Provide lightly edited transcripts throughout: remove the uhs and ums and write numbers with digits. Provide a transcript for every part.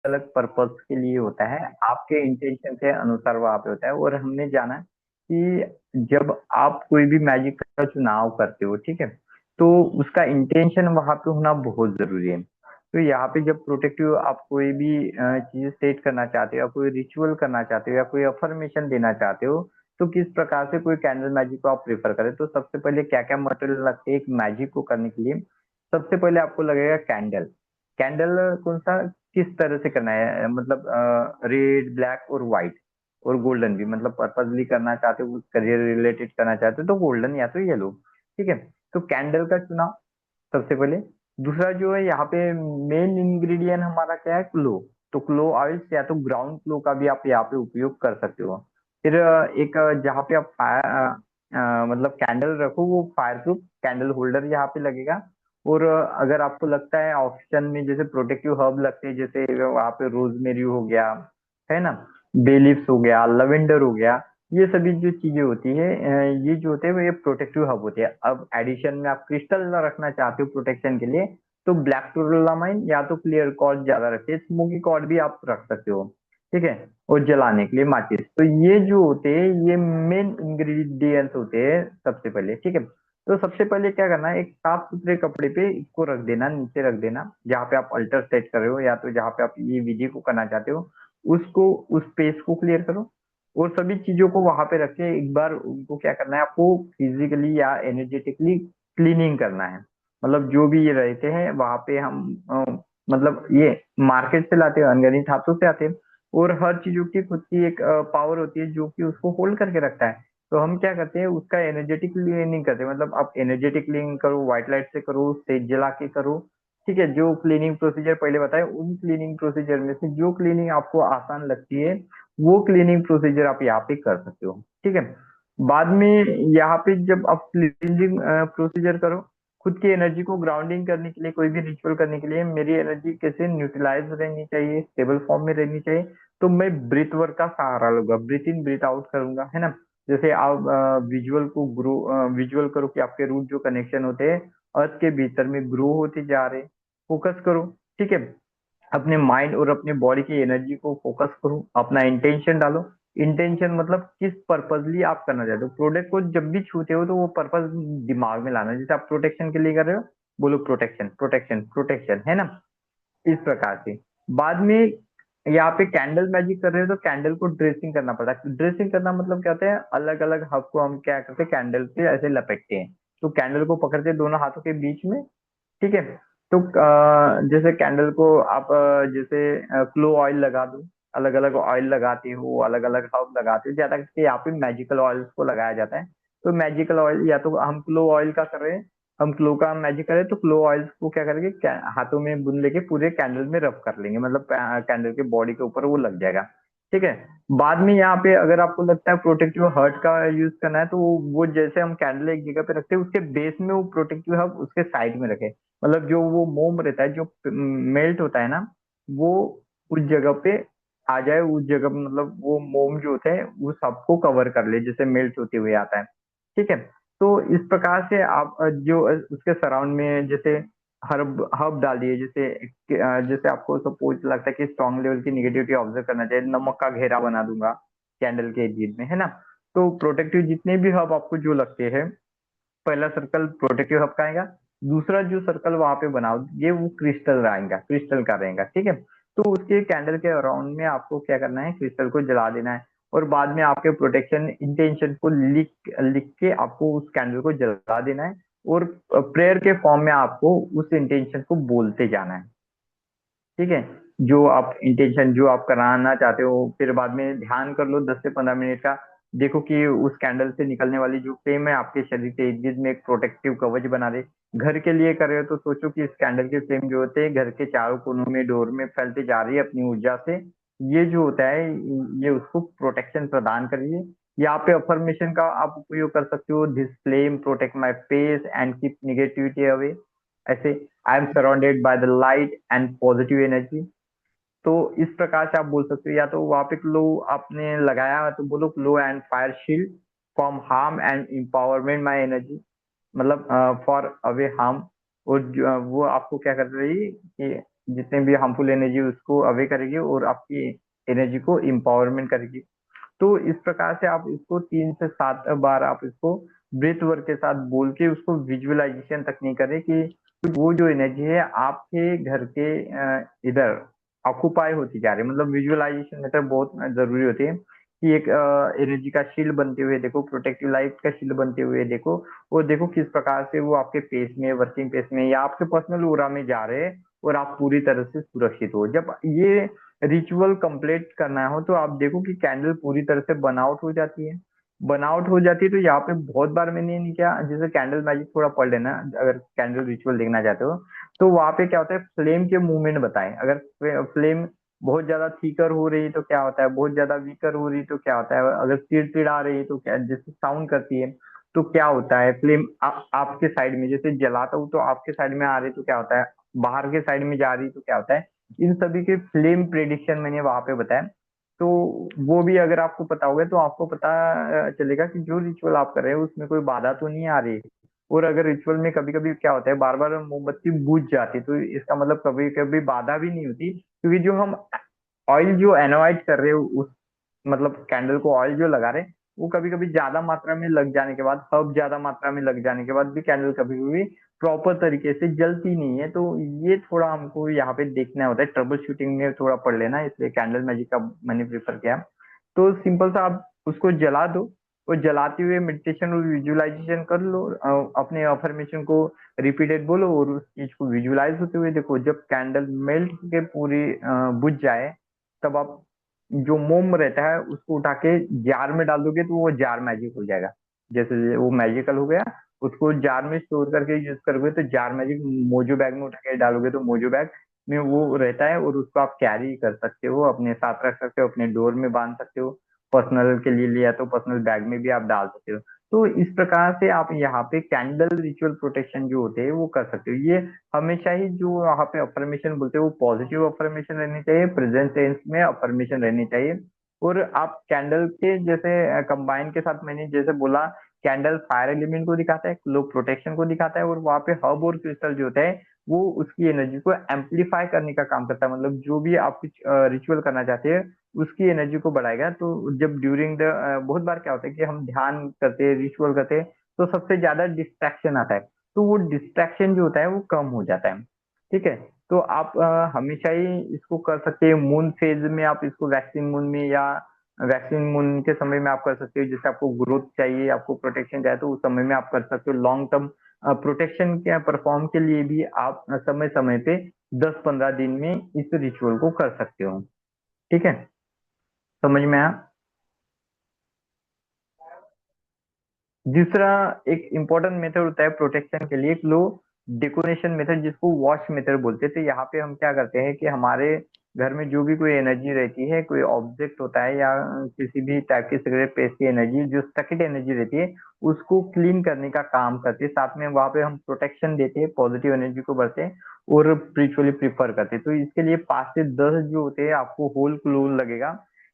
अलग पर्पस के लिए होता है, आपके इंटेंशन के अनुसार वहां पे होता है। और हमने जाना कि जब आप कोई भी मैजिक का चुनाव करते हो, ठीक है, तो उसका इंटेंशन वहां पे होना बहुत जरूरी है। तो यहाँ पे जब प्रोटेक्टिव आप कोई भी चीज सेट करना चाहते हो, या कोई रिचुअल करना चाहते हो, या कोई अफर्मेशन देना चाहते हो, तो किस प्रकार से कोई कैंडल मैजिक को आप प्रेफर करें। तो सबसे पहले क्या क्या मटेरियल लगते हैं एक मैजिक को करने के लिए। सबसे पहले आपको लगेगा कैंडल। कैंडल कौन सा, किस तरह से करना है, मतलब रेड, ब्लैक और व्हाइट और गोल्डन भी, मतलब पर्पजली करना चाहते हो, करियर रिलेटेड करना चाहते हो तो गोल्डन या तो येलो। ठीक है, तो कैंडल का चुनाव सबसे पहले। दूसरा जो है यहाँ पे मेन इंग्रेडिएंट हमारा क्या है, क्लो। तो क्लो ऑयल्स या तो ग्राउंड क्लो का भी आप यहाँ पे उपयोग कर सकते हो। फिर एक जहाँ पे आप फायर मतलब कैंडल रखो, वो फायर प्रूफ कैंडल होल्डर यहाँ पे लगेगा। और अगर आपको लगता है ऑप्शन में जैसे प्रोटेक्टिव हर्ब लगते हैं, जैसे वहाँ पे रोजमेरी हो गया, है ना, बेलीफ्स हो गया, लवेंडर हो गया, ये सभी जो चीजें होती है, ये जो होते हैं वो ये प्रोटेक्टिव हब होते हैं। अब एडिशन में आप क्रिस्टल रखना चाहते हो प्रोटेक्शन के लिए, तो ब्लैक टूरलामाइन या तो क्लियर कॉर्ड ज्यादा रखते हैं, स्मोकी कॉर्ड भी आप रख सकते हो। ठीक है, और जलाने के लिए माचिस। तो ये जो होते हैं ये मेन इंग्रेडिएंट्स होते हैं सबसे पहले। ठीक है, तो सबसे पहले क्या करना है, एक साफ सुथरे कपड़े पे इसको रख देना, नीचे रख देना जहाँ पे आप अल्टर सेट कर रहे हो, या तो जहाँ पे आप ये विधि को करना चाहते हो, उसको, उस पेज को क्लियर करो। और सभी चीजों को वहां पे रख के एक बार उनको क्या करना है, आपको फिजिकली या एनर्जेटिकली क्लीनिंग करना है। मतलब जो भी ये रहते हैं वहां पे हम मतलब ये मार्केट से लाते हैं, अनगिनत हाथों से आते हैं। और हर चीजों की खुद की एक पावर होती है जो कि उसको होल्ड करके रखता है। तो हम क्या करते हैं, उसका एनर्जेटिक क्लीनिंग करते हैं। मतलब आप एनर्जेटिक क्लीनिंग करो, व्हाइट लाइट से करो, तेज जला के करो। ठीक है, जो क्लीनिंग प्रोसीजर पहले बताए, उन क्लीनिंग प्रोसीजर में से जो क्लीनिंग आपको आसान लगती है वो क्लीनिंग प्रोसीजर आप यहाँ पे कर सकते हो। ठीक है, बाद में यहाँ पे जब आप क्लीनिंग प्रोसीजर करो, खुद की एनर्जी को ग्राउंडिंग करने के लिए, कोई भी रिचुअल करने के लिए मेरी एनर्जी कैसे न्यूट्रलाइज रहनी चाहिए, स्टेबल फॉर्म में रहनी चाहिए, तो मैं ब्रीथ वर्क का सहारा लूंगा, ब्रीथ इन ब्रीथ आउट करूंगा, है ना। जैसे आप विजुअल को ग्रो, विजुअल करो कि आपके रूट जो कनेक्शन होते हैं अर्थ के भीतर में ग्रो होते जा रहे, फोकस करो। ठीक है, अपने माइंड और अपने बॉडी की एनर्जी को फोकस करो, अपना इंटेंशन डालो। इंटेंशन मतलब किस पर्पजली आप करना चाहते हो प्रोडक्ट को, जब भी छूते हो तो वो पर्पज दिमाग में लाना। जैसे आप प्रोटेक्शन के लिए कर रहे हो, बोलो प्रोटेक्शन प्रोटेक्शन प्रोटेक्शन, है ना, इस प्रकार से। बाद में यहाँ पे कैंडल मैजिक कर रहे हो तो कैंडल को ड्रेसिंग करना पड़ता है। ड्रेसिंग करना मतलब क्या होता है, अलग अलग हब को हम क्या करते हैं, कैंडल से ऐसे लपेटते हैं। तो कैंडल को पकड़ते हैं दोनों हाथों के बीच में। ठीक है, तो जैसे कैंडल को आप जैसे क्लो ऑयल लगा दो, अलग अलग ऑयल लगाते हो, अलग अलग हर्ब लगाते हो, ज्यादा करके यहाँ पे मैजिकल ऑयल को लगाया जाता है। तो मैजिकल ऑयल या तो हम क्लो ऑयल का कर रहे हैं, हम क्लो का मैजिक करें तो क्लो ऑयल को क्या करेंगे, हाथों में बुन लेके पूरे कैंडल में रब कर लेंगे, मतलब कैंडल के बॉडी के ऊपर वो लग जाएगा। ठीक है, बाद में यहाँ पे अगर आपको लगता है प्रोटेक्टिव हर्ट का यूज करना है, तो वो जैसे हम कैंडल एक जगह पे रखते हैं, उसके बेस में वो प्रोटेक्टिव हर्ब उसके साइड में रखे। मतलब जो वो मोम रहता है जो मेल्ट होता है ना, वो उस जगह पे आ जाए, उस जगह पे मतलब वो मोम जो होता है वो सबको कवर कर ले, जैसे मेल्ट होते हुए आता है। ठीक है, तो इस प्रकार से आप जो उसके सराउंड में जैसे हर्ब हर्ब डाल दिए, जैसे जैसे आपको सपोज लगता है कि स्ट्रॉन्ग लेवल की निगेटिविटी ऑब्जर्व करना चाहिए, नमक का घेरा बना दूंगा कैंडल के इर्द गिर्द में, है ना। तो प्रोटेक्टिव जितने भी हर्ब आपको जो लगते हैं, पहला सर्कल प्रोटेक्टिव हब का आएगा। दूसरा जो सर्कल वहां पे बनाओगे वो क्रिस्टल रहेगा, क्रिस्टल का रहेगा। ठीक है, तो उसके कैंडल के अराउंड में आपको क्या करना है, क्रिस्टल को जला देना है। और बाद में आपके प्रोटेक्शन इंटेंशन को लिख लिख के आपको उस कैंडल को जला देना है। और प्रेयर के फॉर्म में आपको उस इंटेंशन को बोलते जाना है। ठीक है, जो आप इंटेंशन जो आप कराना चाहते हो, फिर बाद में ध्यान कर लो 10 से 15 मिनट का। देखो कि उस कैंडल से निकलने वाली जो फ्लेम है आपके शरीर के इर्द गिर्द में एक प्रोटेक्टिव कवच बना दे। घर के लिए कर रहे हो तो सोचो कि इस कैंडल के फ्लेम जो होते हैं घर के चारों कोनों में डोर में फैलते जा रही है अपनी ऊर्जा से। ये जो होता है ये उसको प्रोटेक्शन प्रदान कर रही है। यहाँ पे अफर्मेशन का आप उपयोग कर सकते हो, this flame protect my face and keep negativity away. ऐसे, I am surrounded by the light and positive energy. तो इस प्रकार से आप बोल सकते हो। या तो वहां पे ग्लो आपने लगाया तो बोलो glow and fire shield from harm and empowerment my energy, मतलब फॉर अवे हार्म। और वो आपको क्या कर रही है कि जितने भी हार्मफुल एनर्जी उसको अवे करेगी और आपकी एनर्जी को इम्पावरमेंट करेगी। तो इस प्रकार से आप इसको 3 से 7 बार आप इसको ब्रीथ वर्क के साथ बोल के उसको विजुअलाइजेशन तक नहीं करें कि वो जो एनर्जी है आपके घर के इधर ऑक्युपाई होती जा रही है। मतलब विजुअलाइजेशन मेथड बहुत जरूरी होती है कि एक एनर्जी का शील्ड बनते हुए देखो, प्रोटेक्टिव लाइट का शील्ड बनते हुए देखो, और देखो किस प्रकार से वो आपके पेस में, वर्किंग पेस में या आपके पर्सनल ओरा में जा रहे हैं और आप पूरी तरह से सुरक्षित हो। जब ये रिचुअल कंप्लीट करना हो तो आप देखो कि कैंडल पूरी तरह से बनाउट हो जाती है। बनाउट हो जाती है तो यहाँ पे बहुत बार मैंने नहीं किया, जैसे कैंडल मैजिक थोड़ा पढ़ लेना अगर कैंडल रिचुअल देखना चाहते हो। तो वहां पे क्या होता है, फ्लेम के मूवमेंट बताएं। अगर फ्लेम बहुत ज्यादा थीकर हो रही है तो क्या होता है, बहुत ज्यादा वीकर हो रही है तो क्या होता है, अगर चिड़चिड़ा रही है तो क्या, जैसे साउंड करती है तो क्या होता है, फ्लेम आपके साइड में जैसे जलाता हूँ तो आपके साइड में आ रही तो क्या होता है, बाहर के साइड में जा रही तो क्या होता है। इन सभी के फ्लेम प्रेडिक्शन मैंने वहां पे बताया। तो वो भी अगर आपको पता होगा तो आपको पता चलेगा कि जो रिचुअल आप कर रहे हो उसमें कोई बाधा तो नहीं आ रही। और अगर रिचुअल में कभी कभी क्या होता है, बार बार मोमबत्ती बुझ जाती है तो इसका मतलब कभी कभी बाधा भी नहीं होती, क्योंकि जो हम ऑयल जो एनोवाइट कर रहे हो उस, मतलब कैंडल को ऑयल जो लगा रहे हैं वो कभी कभी ज्यादा मात्रा में लग जाने के बाद, हर्ब ज्यादा मात्रा में लग जाने के बाद भी कैंडल कभी कभी प्रॉपर तरीके से जलती नहीं है। तो ये थोड़ा हमको यहाँ पे देखना होता है, ट्रबल शूटिंग में थोड़ा पढ़ लेना, इसलिए कैंडल मैजिक का मैंने प्रेफर किया। तो सिंपल सा आप उसको जला दो और जलाते हुए मेडिटेशन और विजुअलाइजेशन कर लो, अपने अफर्मेशन को रिपीटेड बोलो और उस चीज को विजुअलाइज होते हुए देखो। जब कैंडल मेल्ट के पूरी बुझ जाए तब आप जो मोम रहता है उसको उठा के जार में डाल दोगे तो वो जार मैजिक हो जाएगा। जैसे वो मैजिकल हो गया, उसको जार में स्टोर करके यूज करोगे तो जार मैजिक। मोजो बैग में उठा के डालोगे तो मोजो बैग में वो रहता है और उसको आप कैरी कर सकते हो, अपने साथ रख सकते हो, अपने डोर में बांध सकते हो। पर्सनल के लिए लिया तो पर्सनल बैग में भी आप डाल सकते हो। तो इस प्रकार से आप यहाँ पे कैंडल रिचुअल प्रोटेक्शन जो होते हैं वो कर सकते हो। ये हमेशा ही जो वहाँ पे अफर्मेशन बोलते हैं वो पॉजिटिव अफर्मेशन रहनी चाहिए, प्रेजेंट टेंस में अफर्मेशन रहनी चाहिए। और आप कैंडल के जैसे कंबाइन के साथ मैंने जैसे बोला, कैंडल फायर एलिमेंट को दिखाता है, लोग प्रोटेक्शन को दिखाता है, और वहाँ पे हब और क्रिस्टल जो होता है वो उसकी एनर्जी को एम्पलीफाई करने का काम करता है। मतलब जो भी आप कुछ रिचुअल करना चाहते हैं उसकी एनर्जी को बढ़ाएगा। तो जब ड्यूरिंग द बहुत बार क्या होता है कि हम ध्यान करते हैं, रिचुअल करते हैं, तो सबसे ज्यादा डिस्ट्रैक्शन आता है। तो वो डिस्ट्रैक्शन जो होता है वो कम हो जाता है। ठीक है। तो आप हमेशा ही इसको कर सकते हैं। मून फेज में आप इसको वैक्सीन मून में या वैक्सीन मून के समय में आप कर सकते हो। जैसे आपको ग्रोथ चाहिए, आपको प्रोटेक्शन चाहिए तो उस समय में आप कर सकते हो। लॉन्ग टर्म प्रोटेक्शन के परफॉर्म के लिए भी आप समय समय पे 10-15 दिन में इस रिचुअल को कर सकते हो। ठीक है, समझ में आया। दूसरा एक इम्पोर्टेंट मेथड होता है प्रोटेक्शन के लिए, लो डेकोरेशन मेथड, जिसको वॉश मेथड बोलते हैं। तो यहाँ पे हम क्या करते हैं कि हमारे घर में जो भी कोई एनर्जी रहती है, कोई ऑब्जेक्ट होता है या किसी भी टाइप की सिगरेट पेस्ट की एनर्जी, जो स्टकेट एनर्जी रहती है उसको क्लीन करने का काम करते हैं। साथ में वहाँ पे हम प्रोटेक्शन देते हैं, पॉजिटिव एनर्जी को बढ़ते हैं और स्पिरिचुअली प्रीफर करते हैं। तो इसके लिए 5 से 10 जो होते हैं आपको होल क्लोज लगेगा।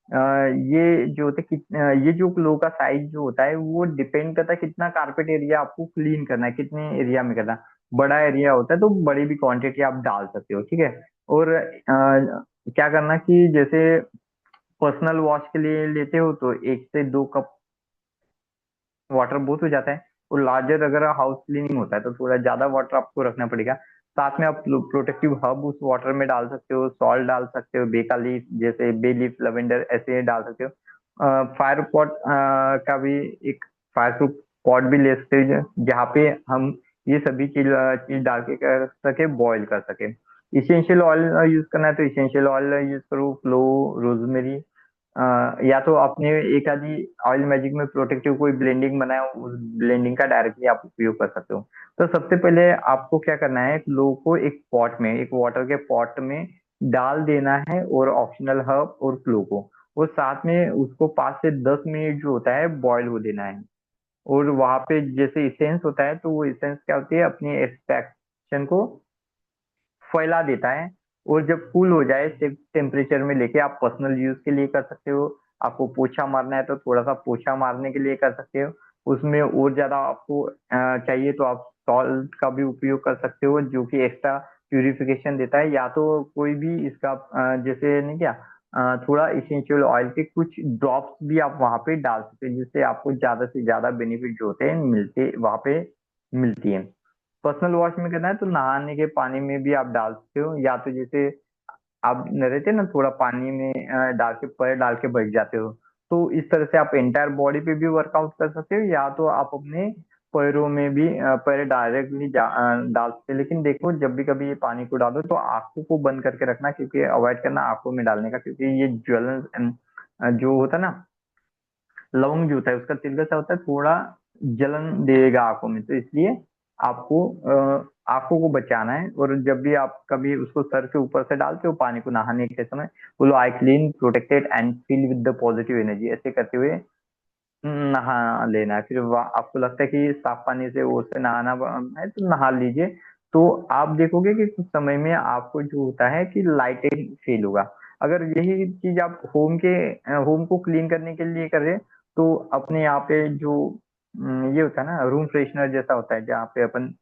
ये जो होते ये जो क्लो का साइज जो होता है वो डिपेंड करता है कितना कारपेट एरिया आपको क्लीन करना है, कितने एरिया में करना है। बड़ा एरिया होता है तो बड़ी भी क्वांटिटी आप डाल सकते हो। ठीक है। और क्या करना कि जैसे पर्सनल वॉश के लिए लेते हो तो 1 से 2 कप वाटर बहुत हो जाता है। और लार्जर अगर हाउस क्लीनिंग होता है तो थोड़ा ज्यादा वाटर आपको रखना पड़ेगा। साथ में आप प्रोटेक्टिव हब उस वाटर में डाल सकते हो, सॉल्ट डाल सकते हो, बेका लीफ जैसे बे लीफ, लवेंडर ऐसे डाल सकते हो। फायर पॉट का भी एक फायर प्रूफ पॉट भी ले सकते हो जहाँ पे हम ये सभी चीज चीज डाल के कर सके, बॉईल कर सके। इसेंशियल ऑयल यूज करना है तो इसेंशियल ऑयल यूज करो, क्लो, रोजमेरी, या तो आपने एक आधी ऑयल मैजिक में प्रोटेक्टिव कोई ब्लेंडिंग बनाया हो, उस ब्लेंडिंग का डायरेक्टली आप उपयोग कर सकते हो। तो सबसे पहले आपको क्या करना है, लो को एक पॉट में, एक वाटर के पॉट में डाल देना है, और ऑप्शनल हर्ब और क्लो को, और साथ में उसको 5 से 10 मिनट जो होता है बॉईल हो देना है। और वहां पे जैसे इसेंस होता है तो वो इसेंस क्या होती है, अपनी एक्सट्रैक्शन को फैला देता है। और जब कूल हो जाए सेम टेम्परेचर में लेके आप पर्सनल यूज के लिए कर सकते हो। आपको पोछा मारना है तो थोड़ा सा पोछा मारने के लिए कर सकते हो। उसमें और ज्यादा आपको चाहिए तो आप सॉल्ट का भी उपयोग कर सकते हो जो कि एक्स्ट्रा प्यूरिफिकेशन देता है, या तो कोई भी इसका जैसे नहीं क्या, थोड़ा इसेंशियल ऑयल के कुछ ड्रॉप्स भी आप वहां पे डाल सकते हैं, जिससे आपको ज्यादा से ज्यादा बेनिफिट जो होते हैं मिलते वहां पे मिलती है। पर्सनल वॉश में करना है तो नहाने के पानी में भी आप डाल सकते हो, या तो जैसे आप न रहते ना थोड़ा पानी में डाल के पैर डाल के बैठ जाते हो, तो इस तरह से आप एंटायर बॉडी पे भी वर्कआउट कर सकते हो, या तो आप अपने पैरों में भी पैर डायरेक्टली डाल सकते हो। लेकिन देखो जब भी कभी ये पानी को डालो तो आंखों को बंद करके रखना, क्योंकि अवॉइड करना आंखों में डालने का, क्योंकि ये ज्वलन जो होता है ना, लवंग जो होता है उसका तिल सा होता है, थोड़ा जलन देगा आंखों में, तो इसलिए आपको आंखों को बचाना है। और जब भी आप कभी उसको सर के ऊपर से डालते हो पानी को नहाने के समय, बोलो I clean protected and feel with the positive energy, ऐसे करते हुए नहा लेना है। फिर आपको लगता है कि साफ पानी से वो से नहाना है तो नहा लीजिए। तो आप देखोगे कि कुछ समय में आपको जो होता है कि लाइटेड फील होगा। अगर यही चीज आप होम को क्लीन करने के लिए कर रहे हैं, तो अपने यहाँ पे जो ये होता है ना रूम फ्रेशनर जैसा होता है, जहाँ पे अपन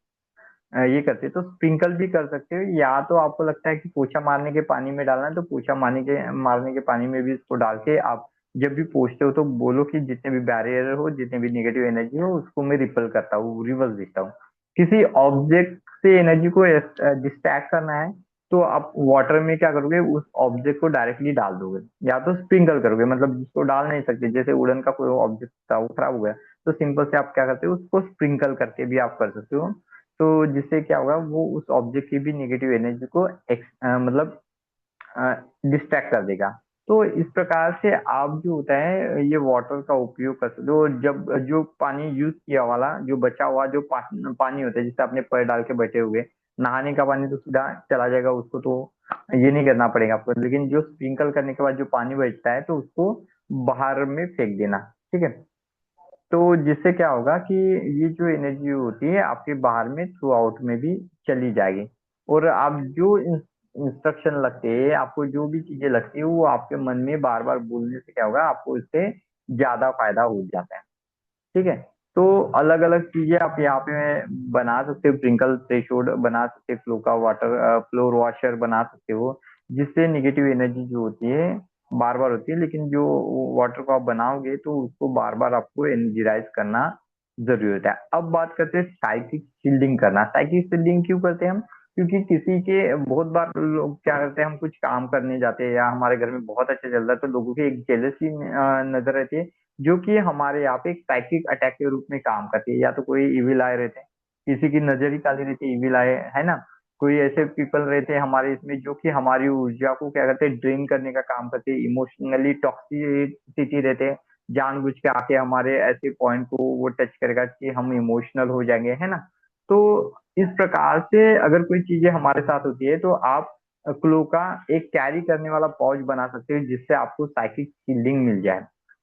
ये करते हैं, तो स्प्रिंकल भी कर सकते हो, या तो आपको लगता है कि पोछा मारने के पानी में डालना है तो पोछा मारने के पानी में भी इसको डाल के आप जब भी पोछते हो तो बोलो कि जितने भी बैरियर हो, जितने भी नेगेटिव एनर्जी हो, उसको मैं रिपल करता हूँ, रिवर्स देता हूँ। किसी ऑब्जेक्ट से एनर्जी को डिस्ट्रैक्ट करना है तो आप वाटर में क्या करोगे, उस ऑब्जेक्ट को डायरेक्टली डाल दोगे, या तो स्प्रिंकल करोगे, मतलब जिसको डाल नहीं सकते, जैसे वुडन का कोई ऑब्जेक्ट था वो खराब हो गया, तो सिंपल से आप क्या करते हो, उसको स्प्रिंकल करके भी आप कर सकते हो। तो जिससे क्या होगा, वो उस ऑब्जेक्ट की भी नेगेटिव एनर्जी को मतलब डिस्ट्रैक्ट कर देगा। तो इस प्रकार से आप जो होता है ये वाटर का उपयोग कर सकते हो। जब जो पानी यूज किया वाला जो बचा हुआ जो पानी होता है, जिससे आपने पैर डाल के बैठे हुए, नहाने का पानी तो सीधा चला जाएगा, उसको तो ये नहीं करना पड़ेगा आपको, लेकिन जो स्प्रिंकल करने के बाद जो पानी बचता है तो उसको बाहर में फेंक देना। ठीक है, तो जिससे क्या होगा कि ये जो एनर्जी होती है आपके बाहर में थ्रू आउट में भी चली जाएगी। और आप जो इंस्ट्रक्शन लगते हैं, आपको जो भी चीजें लगती है, वो आपके मन में बार बार बोलने से क्या होगा, आपको इससे ज्यादा फायदा हो जाता है। ठीक है, तो अलग अलग चीजें आप यहाँ पे बना सकते हो, प्रिंकल थ्रेशोल्ड बना सकते हो, फ्लो का वाटर फ्लोर वॉशर बना सकते हो, जिससे नेगेटिव एनर्जी जो होती है बार बार होती है, लेकिन जो वाटर को आप बनाओगे तो उसको बार बार आपको एनर्जाइज करना जरूरी होता है। अब बात करते हैं साइकिक शील्डिंग करना। साइकिक शील्डिंग क्यों करते हैं हम, क्योंकि किसी के बहुत बार लोग क्या करते हैं, हम कुछ काम करने जाते हैं या हमारे घर में बहुत अच्छा चल रहा है तो लोगों की एक जेलसी नजर रहती है, जो कि हमारे यहाँ पे एक साइकिक अटैक के रूप में काम करती है। या तो कोई इविल आए रहते हैं, किसी की नजर ही काली रहती है, इविल आए है ना, कोई ऐसे पीपल रहते हैं हमारे इसमें जो कि हमारी ऊर्जा को क्या करते हैं, ड्रेन करने का काम करते हैं, इमोशनली टॉक्सिसिटी रहते हैं, जानबूझ के आके हमारे ऐसे पॉइंट को वो टच करेगा कि हम इमोशनल हो जाएंगे, है ना। तो इस प्रकार से अगर कोई चीजें हमारे साथ होती है तो आप क्लो का एक कैरी करने वाला पाउच बना सकते हो, जिससे आपको साइकिक हीलिंग मिल जाए।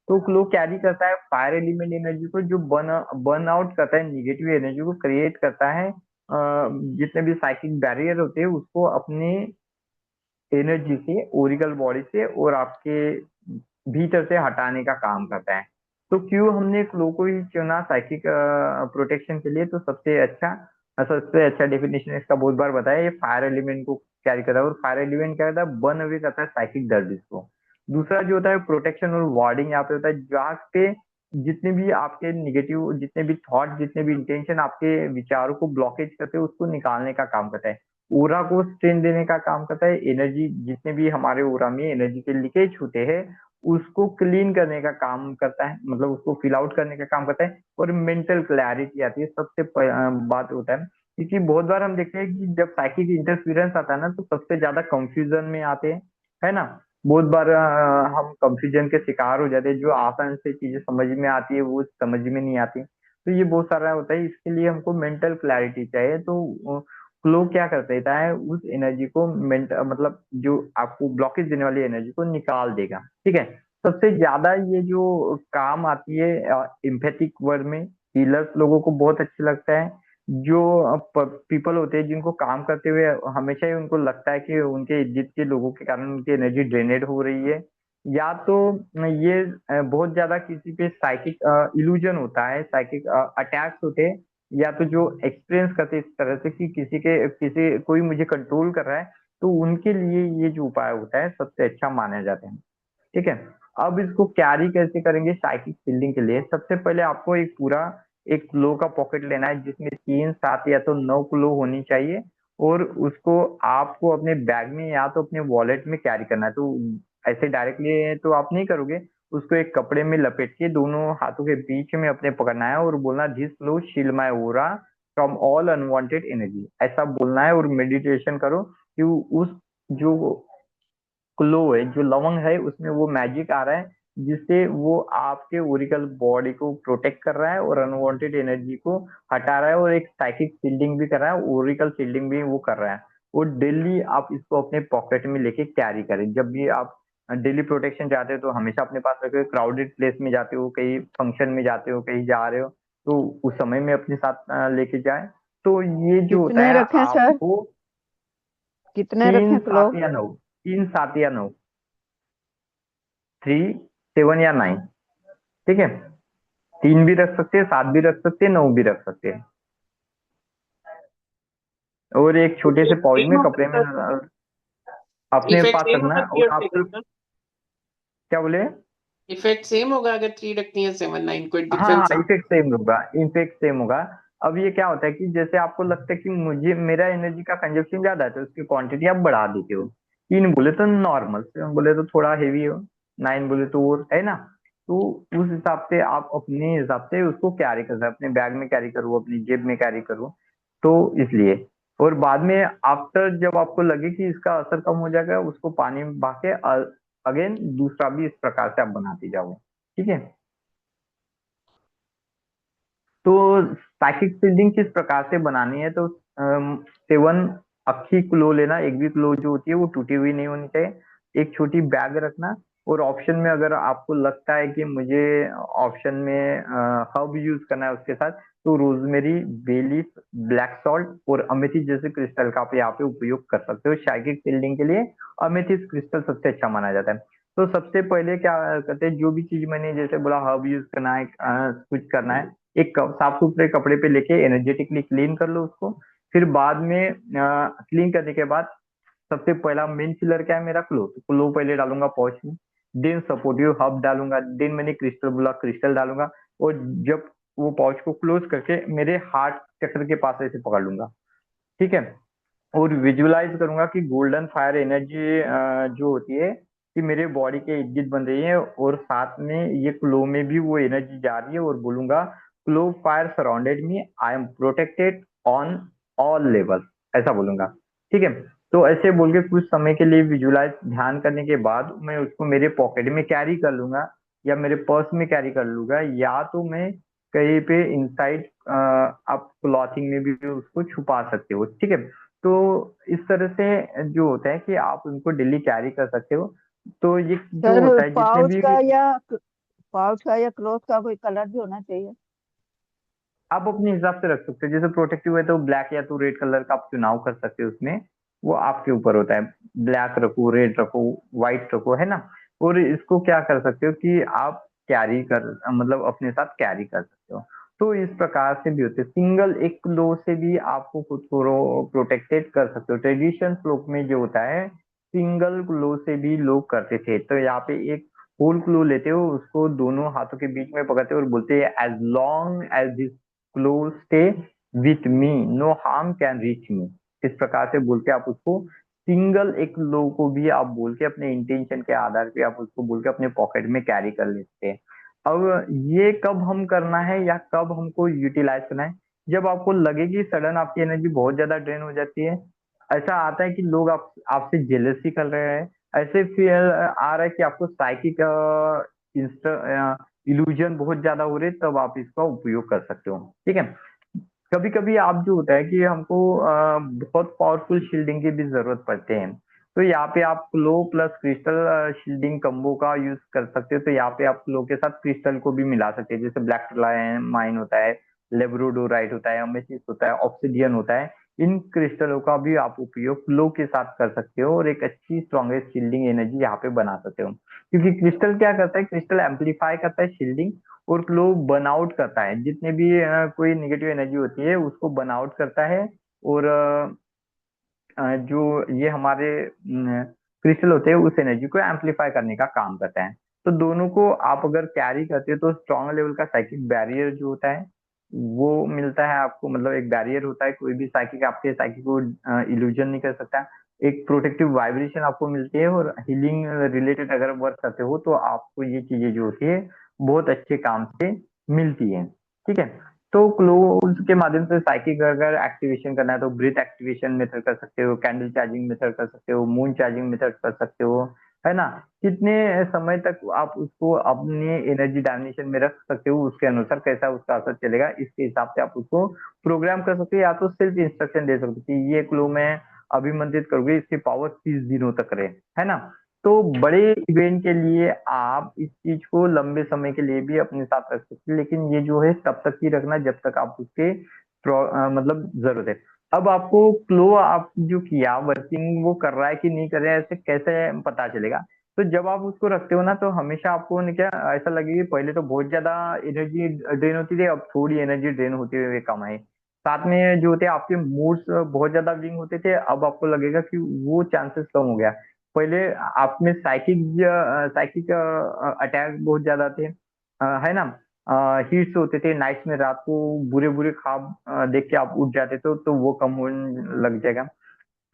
तो क्लो कैरी करता है फायर एलिमेंट एनर्जी को, जो बर्न आउट करता है नेगेटिव एनर्जी को, क्रिएट करता है जितने भी साइकिक बैरियर होते हैं उसको अपने एनर्जी से, ओरिकल बॉडी से और आपके भीतर से हटाने का काम करता है। तो क्यों हमने क्लो को ही चुना साइकिक प्रोटेक्शन के लिए, तो सबसे अच्छा डेफिनेशन इसका बहुत बार बताया, ये फायर एलिमेंट को कैरी करता है, और फायर एलिमेंट क्या करता है, बर्न अवे करता है साइकिक दर्द को। दूसरा जो होता है प्रोटेक्शन और वार्डिंग, यहाँ पे होता है जहाँ पे जितने भी आपके निगेटिव, जितने भी थॉट, जितने भी इंटेंशन आपके विचारों को ब्लॉकेज करते हैं, उसको निकालने का काम करता है। ओरा को स्ट्रेन देने का काम करता है, एनर्जी जितने भी हमारे ओरा में एनर्जी के लीकेज होते हैं उसको क्लीन करने का काम करता है, मतलब उसको फिल आउट करने का काम करता है। और मेंटल क्लैरिटी आती है सबसे बात होता है, क्योंकि बहुत बार हम देखते हैं कि जब साइकिक इंटरफेरेंस आता है ना तो सबसे ज्यादा कंफ्यूजन में आते हैं, है ना। बहुत बार हम कंफ्यूजन के शिकार हो जाते हैं, जो आसान से चीजें समझ में आती है वो समझ में नहीं आती। तो ये बहुत सारा होता है, इसके लिए हमको मेंटल क्लैरिटी चाहिए। तो फ्लो क्या कर देता है, उस एनर्जी को मतलब जो आपको ब्लॉकेज देने वाली एनर्जी को निकाल देगा। ठीक है, सबसे ज्यादा ये जो काम आती है एम्पैथिक वर्ड में, हीलर्स लोगों को बहुत अच्छा लगता है। जो पीपल होते हैं जिनको काम करते हुए हमेशा ही उनको लगता है कि उनके इर्द के लोगों के कारण उनकी एनर्जी ड्रेनेड हो रही है, या तो ये बहुत ज्यादा किसी पे साइकिक इल्यूजन होता है, साइकिक अटैक्स होते हैं, या तो जो एक्सपीरियंस करते हैं इस तरह से कि किसी कोई मुझे कंट्रोल कर रहा है, तो उनके लिए ये जो उपाय होता है सबसे अच्छा माना जाता है। ठीक है। अब इसको कैरी कैसे करेंगे साइकिक फील्डिंग के लिए? सबसे पहले आपको एक पूरा एक क्लो का पॉकेट लेना है जिसमें 3 7 या तो 9 क्लो होनी चाहिए, और उसको आपको अपने बैग में या तो अपने वॉलेट में कैरी करना है। तो ऐसे डायरेक्टली तो आप नहीं करोगे, उसको एक कपड़े में लपेट के दोनों हाथों के बीच में अपने पकड़ना है और बोलना this flow shield my aura from all unwanted energy, ऐसा बोलना है। और मेडिटेशन करो कि उस जो क्लो है, जो लवंग है, उसमें वो मैजिक आ रहा है जिससे वो आपके ओरिकल बॉडी को प्रोटेक्ट कर रहा है और अनवांटेड एनर्जी को हटा रहा है, और एक साइकिक फील्डिंग भी कर रहा है, ओरिकल फील्डिंग भी वो कर रहा है। वो डेली आप इसको अपने पॉकेट में लेके कैरी करें। जब भी आप डेली प्रोटेक्शन चाहते हो तो हमेशा अपने पास रखो। क्राउडेड प्लेस में जाते हो, कहीं फंक्शन में जाते हो, कहीं जा रहे हो, तो उस समय में अपने साथ लेके जाए। तो ये जो होता कितने है रखें सर? आपको कितने तीन रखें क्लो? सात या नौ 3 7 या 9, 3 7 या 9। ठीक है। 3 भी रख सकते हैं, 7 भी रख सकते हैं, 9 भी रख सकते हैं। और एक छोटे से इफेक्ट पाउच सेम में होगा कपड़े में सर? अपने इफेक्ट पास सेम रखना होगा है। 3 और और 6 आपको का? क्या बोले? इफेक्ट सेम होगा अगर 3 रखनी है 7 9, कोई हाँ हाँ, डिफरेंस है? इफेक्ट सेम होगा, इफेक्ट सेम होगा। अब ये क्या होता है कि जैसे आपको लगता है कि मुझे मेरा एनर्जी का कंजप्शन ज्यादा है, तो उसकी क्वांटिटी आप बढ़ा देते हो। 3 बोले तो नॉर्मल, 7 बोले तो थोड़ा हेवी हो, 9 बोले तो और है ना। तो उस हिसाब से आप अपने हिसाब से उसको कैरी कर सकते हैं, अपने बैग में कैरी करो, अपनी जेब में कैरी करो। तो इसलिए, और बाद में आफ्टर जब आपको लगे कि इसका असर कम हो जाएगा, उसको पानी में बहा के अगेन दूसरा भी इस प्रकार से आप बनाते जाओ। ठीक है। तो साइकिक फील्डिंग किस प्रकार से बनानी है? तो 7 अक्षी क्लो लेना, एक भी क्लो जो होती है वो टूटी हुई नहीं होनी चाहिए। एक छोटी बैग रखना, और ऑप्शन में अगर आपको लगता है कि मुझे ऑप्शन में हर्ब यूज करना है उसके साथ, तो रोजमेरी, बेलीफ, ब्लैक सॉल्ट और अमेथिस्ट जैसे क्रिस्टल का आप यहाँ पे उपयोग कर सकते हो। साइकिक फील्डिंग के लिए अमेथिस्ट क्रिस्टल सबसे अच्छा माना जाता है। तो सबसे पहले क्या करते हैं, जो भी चीज मैंने जैसे बोला हर्ब यूज करना है, कुछ करना है, एक साफ सुथरे कपड़े पे लेके एनर्जेटिकली क्लीन कर लो उसको। फिर बाद में क्लीन करने के बाद सबसे पहला मेन फिलर क्या है मेरा? क्लो। तो क्लो पहले डालूंगा पॉच में, देन सपोर्टिव हब डालूंगा, देन मैंने क्रिस्टल बोला क्रिस्टल डालूंगा। और जब वो पाउच को क्लोज करके मेरे हार्ट चक्र के पास ऐसे पकड़ लूंगा। ठीक है। और विजुअलाइज करूंगा कि गोल्डन फायर एनर्जी जो होती है कि मेरे बॉडी के इर्द गिर्द बन रही है, और साथ में ये क्लो में भी वो एनर्जी जा रही है, और बोलूंगा glow fire surrounded me, I am protected on all level, ऐसा बोलूंगा। ठीक है। तो ऐसे बोल के कुछ समय के लिए विजुअलाइज ध्यान करने के बाद मैं उसको मेरे पॉकेट में कैरी कर लूंगा, या मेरे पर्स में कैरी कर लूंगा, या तो मैं कहीं पे इनसाइड आप क्लॉथिंग में भी उसको छुपा सकते हो। ठीक है। तो इस तरह से जो होता है कि आप उनको डेली कैरी कर सकते हो। तो ये जो सर होता है जितने पाउच भी का या पाउच का या क्लॉथ का कोई कलर भी होना चाहिए? आप अपने हिसाब से रख सकते हो। जैसे प्रोटेक्टिव है तो ब्लैक या तो रेड कलर का आप चुनाव कर सकते हो उसमें, वो आपके ऊपर होता है। ब्लैक रखो, रेड रखो, व्हाइट रखो, है ना। और इसको क्या कर सकते हो कि आप कैरी कर मतलब अपने साथ कैरी कर सकते हो। तो इस प्रकार से भी होते हैं, सिंगल एक लो से भी आपको खुद को प्रोटेक्टेड कर सकते हो। ट्रेडिशन लोग में जो होता है सिंगल ग्लो से भी लोग करते थे। तो यहाँ पे एक होल ग्लो लेते हो, उसको दोनों हाथों के बीच में पकड़ते हो और बोलते हैं as long as this close stay with me, no harm can reach me. इस प्रकार से बोल के आप उसको सिंगल एक लो को भी आप बोल के अपने इंटेंशन के आधार पे आप उसको बोल के अपने पॉकेट में कैरी कर लेते हैं। अब ये कब हम करना है या कब हमको यूटिलाइज करना है? जब आपको लगे कि सडन आपकी एनर्जी बहुत ज्यादा ड्रेन हो जाती है, ऐसा आता है कि लोग आपसे जेलसी कर रहे हैं, ऐसे फील आ रहा है कि आपको साइकिक इल्यूजन बहुत ज्यादा हो रहे, तब आप इसका उपयोग कर सकते हो। ठीक है। कभी कभी आप जो होता है कि हमको बहुत पावरफुल शील्डिंग की भी जरूरत पड़ते हैं, तो यहाँ पे आप क्लो प्लस क्रिस्टल शील्डिंग कम्बो का यूज कर सकते हो। तो यहाँ पे आप क्लो के साथ क्रिस्टल को भी मिला सकते हैं, जैसे ब्लैक माइन होता है, लेब्रोडोराइट होता है, अमेथिस्ट होता है, ऑब्सिडियन होता है। इन क्रिस्टलों का भी आप उपयोग ग्लो के साथ कर सकते हो और एक अच्छी स्ट्रॉन्गेस्ट शील्डिंग एनर्जी यहाँ पे बना सकते हो। क्योंकि क्रिस्टल क्या करता है, क्रिस्टल एम्पलीफाई करता है शील्डिंग और ग्लो बर्न आउट करता है, जितने भी कोई नेगेटिव एनर्जी होती है उसको बर्न आउट करता है। और जो ये हमारे क्रिस्टल होते हैं उस एनर्जी को एम्पलीफाई करने का काम करते हैं। तो दोनों को आप अगर कैरी करते हो तो स्ट्रॉन्ग लेवल का साइकिक बैरियर जो होता है वो मिलता है आपको, मतलब एक बैरियर होता है, कोई भी साइकिक आपके साइकिक को इल्यूजन नहीं कर सकता। एक प्रोटेक्टिव वाइब्रेशन आपको मिलती है और हीलिंग रिलेटेड अगर वर्क करते हो तो आपको ये चीजें जो होती है बहुत अच्छे काम से मिलती है। ठीक है। तो क्लोज के माध्यम से साइकिक अगर एक्टिवेशन करना है तो ब्रीथ एक्टिवेशन मेथड कर सकते हो, कैंडल चार्जिंग मेथड कर सकते हो, मून चार्जिंग मेथड कर सकते हो, है ना। कितने समय तक आप उसको अपने एनर्जी डायमेंशन में रख सकते हो, उसके अनुसार कैसा उसका असर चलेगा इसके हिसाब से आप उसको प्रोग्राम कर सकते हो, या तो सिर्फ इंस्ट्रक्शन दे सकते हो कि ये क्लो में अभिमंत्रित करोगे, इसकी पावर 30 दिनों तक रहे, है ना। तो बड़े इवेंट के लिए आप इस चीज को लंबे समय के लिए भी अपने साथ रख सकते हैं, लेकिन ये जो है तब तक ही रखना जब तक आप उसके मतलब जरूरत है। अब आपको क्लो आप जो किया वर्किंग वो कर रहा है कि नहीं कर रहा है ऐसे कैसे पता चलेगा? तो जब आप उसको रखते हो ना तो हमेशा आपको क्या ऐसा लगेगा कि पहले तो बहुत ज्यादा एनर्जी ड्रेन होती थी, अब थोड़ी एनर्जी ड्रेन होते हुए कम है। साथ में जो होते हैं आपके मूड्स बहुत ज्यादा विंग होते थे, अब आपको लगेगा कि वो चांसेस कम हो गया। पहले आप में साइकिक साइकिक अटैक बहुत ज्यादा थे, है ना। हीट्स होते थे नाइट्स में, रात को बुरे बुरे ख्वाब देख के आप उठ जाते थे, तो वो कम होने लग जाएगा।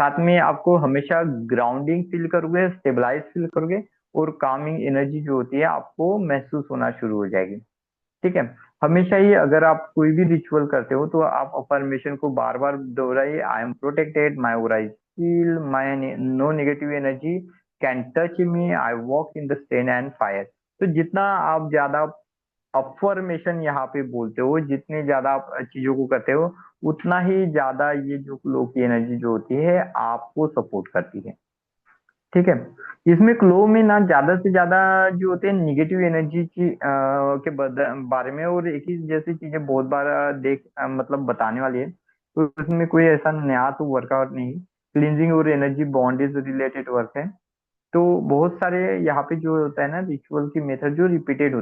साथ में आपको हमेशा ग्राउंडिंग फील करोगे, स्टेबलाइज फील करोगे और कामिंग एनर्जी जो होती है आपको महसूस होना शुरू हो जाएगी। ठीक है। हमेशा ही अगर आप कोई भी रिचुअल करते हो तो आप अफर्मेशन को बार बार दोहराइए, I am protected, my aura is healed, my no negative energy can touch me, I walk in the stain and fire. तो जितना आप ज्यादा अफर्मेशन यहाँ पे बोलते हो, जितने ज्यादा आप चीजों को करते हो, उतना ही ज्यादा ये जो क्लो की एनर्जी जो होती है आपको सपोर्ट करती है। ठीक है। इसमें क्लो में ना ज्यादा से ज्यादा जो होते हैं निगेटिव एनर्जी की के बारे में और एक ही जैसी चीजें बहुत बार मतलब बताने वाली है। तो इसमें कोई ऐसा नया तो वर्कआउट नहीं, क्लींजिंग और एनर्जी बॉन्डेज रिलेटेड वर्क है। तो बहुत सारे यहाँ पे जो होता है ना रिचुअल की मेथड जो रिपीटेड